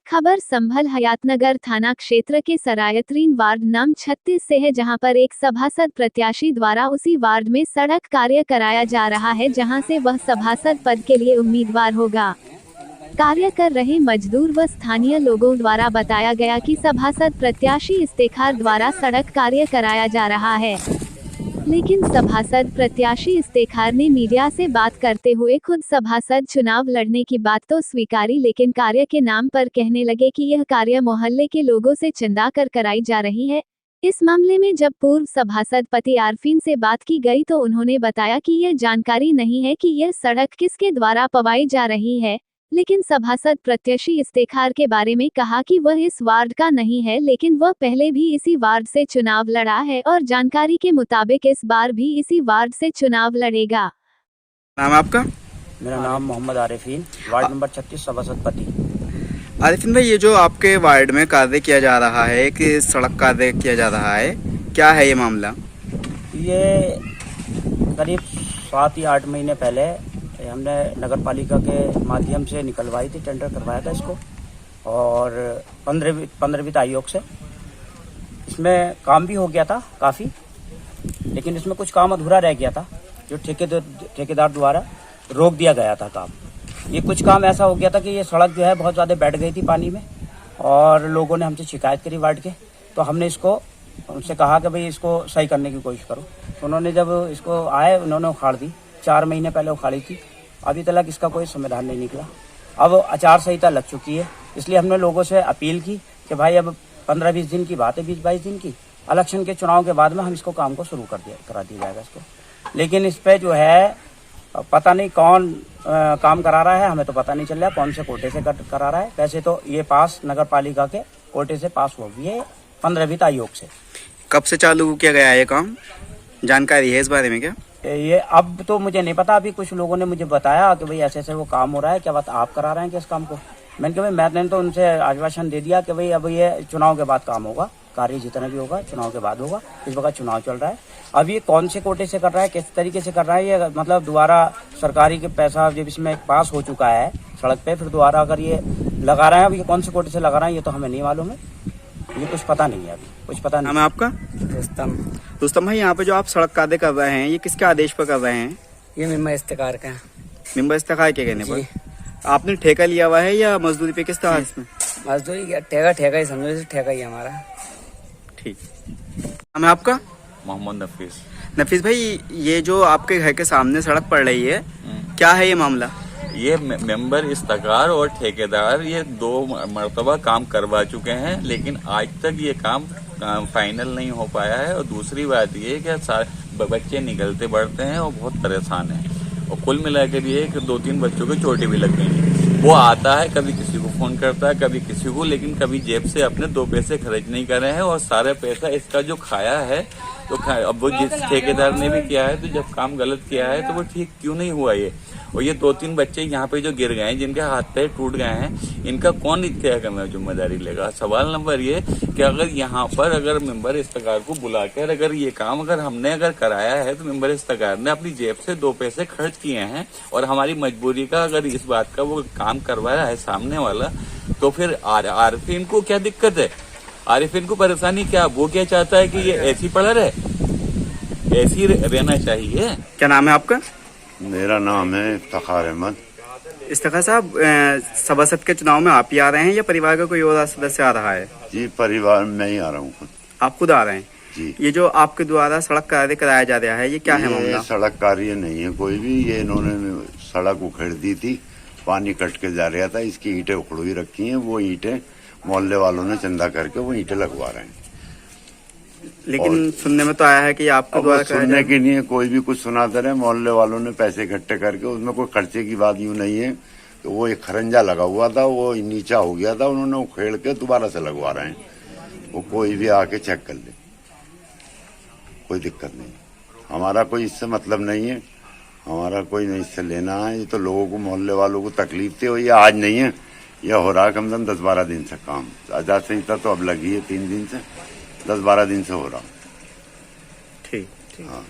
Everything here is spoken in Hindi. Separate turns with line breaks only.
खबर संभल हयातनगर थाना क्षेत्र के सरायत्रीन वार्ड नाम 36 से है, जहां पर एक सभासद प्रत्याशी द्वारा उसी वार्ड में सड़क कार्य कराया जा रहा है, जहां से वह सभासद पद के लिए उम्मीदवार होगा। कार्य कर रहे मजदूर व स्थानीय लोगों द्वारा बताया गया कि सभासद प्रत्याशी इस्तेखार द्वारा सड़क कार्य कराया जा रहा है, लेकिन सभासद प्रत्याशी इस्तेखार ने मीडिया से बात करते हुए खुद सभासद चुनाव लड़ने की बात तो स्वीकारी, लेकिन कार्य के नाम पर कहने लगे कि यह कार्य मोहल्ले के लोगों से चंदा कर कराई जा रही है। इस मामले में जब पूर्व सभासद पति आरफीन से बात की गई तो उन्होंने बताया कि यह जानकारी नहीं है कि यह सड़क किसके द्वारा पवाई जा रही है, लेकिन सभासद प्रत्याशी इस्तेखार के बारे में कहा कि वह इस वार्ड का नहीं है, लेकिन वह पहले भी इसी वार्ड से चुनाव लड़ा है और जानकारी के मुताबिक इस बार भी इसी वार्ड से चुनाव लड़ेगा।
नाम है आपका?
मेरा नाम मोहम्मद आरिफीन, वार्ड नंबर 36, सभासद पति।
आरिफीन भाई, ये जो आपके वार्ड में कार्य किया जा रहा है कि सड़क कार्य किया जा रहा है, क्या है ये मामला?
ये करीब 7 या 8 महीने पहले हमने नगर पालिका के माध्यम से निकलवाई थी, टेंडर करवाया था इसको, और 15वीं आयोग से इसमें काम भी हो गया था काफ़ी, लेकिन इसमें कुछ काम अधूरा रह गया था जो ठेकेदार द्वारा रोक दिया गया था काम। ये कुछ काम ऐसा हो गया था कि ये सड़क जो है बहुत ज़्यादा बैठ गई थी पानी में, और लोगों ने हमसे शिकायत करी वार्ड के, तो हमने इसको उनसे कहा कि भाई इसको सही करने की कोशिश करो। तो उन्होंने जब इसको आए, उन्होंने उखाड़ दी। 4 महीने पहले उखाड़ी थी, अभी तक इसका कोई समाधान नहीं निकला। अब आचार संहिता लग चुकी है, इसलिए हमने लोगों से अपील की कि भाई अब 15-20 दिन की बात है, 20-22 दिन की, इलेक्शन के चुनाव के बाद में हम इसको काम को शुरू करा दिया जाएगा इसको। लेकिन इस पे जो है पता नहीं कौन काम करा रहा है, हमें तो पता नहीं चल रहा कौन से कोटे से करा रहा है। वैसे तो ये पास नगर पालिका के कोटे से पास हो गई है 15वीं आयोग से।
कब से चालू किया गया है ये काम, जानकारी है इस बारे में क्या?
ये अब तो मुझे नहीं पता, अभी कुछ लोगों ने मुझे बताया कि भाई ऐसे ऐसे वो काम हो रहा है, क्या बात आप करा रहे हैं क्या इस काम को? मैंने कहा भाई मैंने तो उनसे आश्वासन दे दिया कि भाई अब ये चुनाव के बाद काम होगा, कार्य जितना भी होगा चुनाव के बाद होगा। इस वक्त चुनाव चल रहा है, अब ये कौन से कोटे से कर रहा है, किस तरीके से कर रहा है, ये मतलब दोबारा सरकारी के पैसा जब इसमें पास हो चुका है सड़क पे, फिर दोबारा अगर ये लगा रहे हैं, अब ये कौन से कोटे से लगा रहे हैं ये तो हमें नहीं मालूम है, ये कुछ पता नहीं है, अभी कुछ पता नहीं।
नाम है आपका? रुस्तम भाई, यहाँ पे जो आप सड़क कार्य कर रहे हैं, ये किसके आदेश पर कर रहे हैं?
ये मेंबर इस्तेखार का।
मेंबर इस्तेखार के कहने पर आपने ठेका लिया हुआ है या मजदूरी पे, किस तरह इसमें?
मजदूरी क्या, ठेका ही समझो, ठेका ही हमारा।
ठीक। नाम है आपका?
मोहम्मद नफीस।
नफीस भाई, ये जो आपके घर के सामने सड़क पड़ रही है, क्या है ये मामला?
ये मेंबर इस्तेखार और ठेकेदार ये 2 मरतबा काम करवा चुके हैं, लेकिन आज तक ये काम फाइनल नहीं हो पाया है। और दूसरी बात ये कि बच्चे निकलते बढ़ते हैं और बहुत परेशान हैं, और कुल मिला के भी 2-3 बच्चों की चोटें भी लग गई हैं। वो आता है, कभी किसी को फोन करता है, कभी किसी को, लेकिन कभी जेब से अपने 2 पैसे खर्च नहीं कर रहे हैं, और सारा पैसा इसका जो खाया है तो अब वो जिस ठेकेदार ने भी किया है, तो जब काम गलत किया है तो वो ठीक क्यों नहीं हुआ ये? और ये 2-3 बच्चे यहाँ पे जो गिर गए हैं, जिनके हाथ पैर टूट गए हैं, इनका कौन क्या करना जिम्मेदारी लेगा? सवाल नंबर ये कि अगर यहाँ पर अगर मेंबर इस्तेखार को बुलाकर अगर ये काम हमने कराया है, तो मेंबर इस्तेखार ने अपनी जेब से 2 पैसे खर्च किए हैं, और हमारी मजबूरी का अगर इस बात का वो काम करवाया है सामने वाला, तो फिर आरिफीन को क्या दिक्कत है? आरिफीन को परेशानी क्या? वो क्या चाहता है कि ये ऐसी पड़ा रहे, ऐसी रहना चाहिए।
क्या नाम है आपका?
मेरा नाम है इफ्तिखार अहमद।
इफ्तिखार साहब, सभासद के चुनाव में आप ही आ रहे हैं या परिवार का कोई और सदस्य आ रहा है?
जी, परिवार में ही आ रहा हूँ खुद।
आप खुद आ रहे हैं
जी।
ये जो आपके द्वारा सड़क कार्य कराया जा रहा है, ये क्या है मामला?
सड़क कार्य नहीं है कोई भी, ये इन्होंने सड़क उखेड़ दी थी, पानी कट के जा रहा था, इसकी ईंटें उखड़ी रखी हैं, वो ईंटें मोहल्ले वालों ने चंदा करके वो ईंटें लगवा रहे हैं।
लेकिन सुनने में तो आया है कि आपके द्वारा
सुनने की नहीं है, कोई भी कुछ सुनाते रहे। मोहल्ले वालों ने पैसे इकट्ठे करके, उसमें कोई खर्चे की बात यूं नहीं है, तो वो एक खरंजा लगा हुआ था, वो नीचा हो गया था, उन्होंने उखेड़ के दोबारा से लगवा रहे हैं। वो कोई भी आके चेक कर ले, कोई दिक्कत नहीं। हमारा कोई इससे मतलब नहीं है, हमारा कोई नहीं इससे लेना है। ये तो लोगों को, मोहल्ले वालों को तकलीफ थी, और ये आज नहीं है, यह हो रहा है कम से कम 10-12 दिन से काम। आचार संहिता तो अब लगी है 3 दिन से, 10-12 दिन से हो रहा।
ठीक।
हाँ।